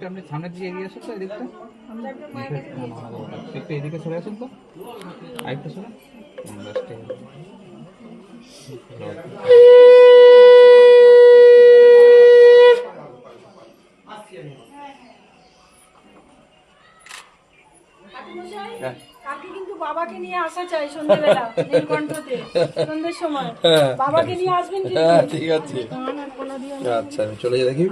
আপনি সামনের দিকে এগিয়ে আসুন তো, এদিকটা একটু এদিকে সরে আসুন তো, আরেকটু সরে। ব্যাস, ঠিক আছে। কালকে কিন্তু বাবাকে নিয়ে আসা চাই সন্ধ্যেবেলা নীলকণ্ঠতে সন্ধ্যের সময় বাবাকে নিয়ে আসবেন কিন্তু। ঠিক আছে, আচ্ছা আমি চলে যাই দেখি।